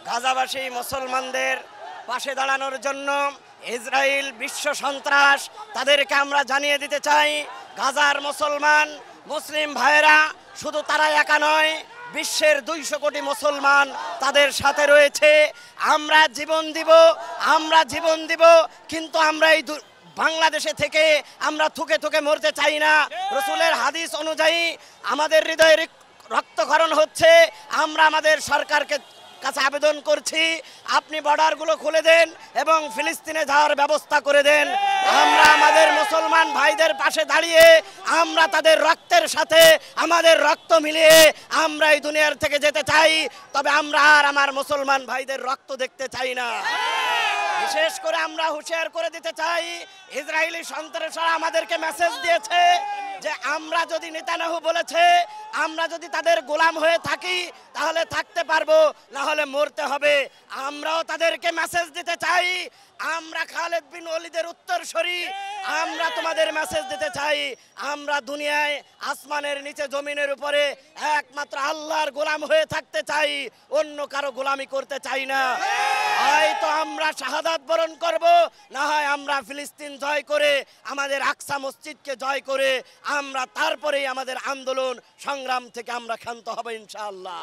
গাজাবাসী মুসলমানদের পাশে দাঁড়ানোর জন্য ইসরায়েল বিশ্ব সন্ত্রাস, তাদেরকে আমরা জানিয়ে দিতে চাই, গাজার মুসলমান মুসলিম ভাইয়েরা শুধু তারা একা নয়, বিশ্বের 200 কোটি মুসলমান তাদের সাথে রয়েছে। আমরা জীবন দিব, কিন্তু আমরা এই বাংলাদেশে থেকে আমরা থুকে থুকে মরতে চাই না। রাসূলের হাদিস অনুযায়ী আমাদের হৃদয়ে রক্তক্ষরণ হচ্ছে। আমরা আমাদের সরকারকে কাছে আবেদন করছি, আপনি বর্ডারগুলো খুলে দেন এবং ফিলিস্তিনে যাওয়ার ব্যবস্থা করে দেন। আমরা আমাদের মুসলমান ভাইদের পাশে দাঁড়িয়ে আমরা তাদের রক্তের সাথে আমাদের রক্ত মিলিয়ে আমরা এই দুনিয়ার থেকে যেতে চাই, তবে আমরা আর আমার মুসলমান ভাইদের রক্ত দেখতে চাই না। বিশেষ করে আমরা হুঁশিয়ার করে দিতে চাই, ইসরায়েলি সন্ত্রাসীরা আমাদেরকে মেসেজ দিয়েছে যে আমরা যদি, নেতানিয়াহু বলেছে, আমরা যদি তাদের গোলাম হয়ে থাকি তাহলে থাকতে পারবো, না হলে মরতে হবে। আমরাও তাদেরকে মেসেজ দিতে চাই, আমরা খালেদ বিন ওয়ালিদের উত্তরসূরি, আমরা তোমাদের মেসেজ দিতে চাই, আমরা দুনিয়ায় আসমানের নিচে জমিনের উপরে একমাত্র আল্লাহর গোলাম হয়ে থাকতে চাই, অন্য কারো গোলামি করতে চাই না। হয়তো আমরা শাহাদাত বরণ করব, না হয় আমরা ফিলিস্তিন জয় করে আমাদের আকসা মসজিদকে জয় করে আমরা তারপরেই আমাদের আন্দোলন সংগ্রাম থেকে আমরা ক্ষান্ত হব ইনশাআল্লাহ।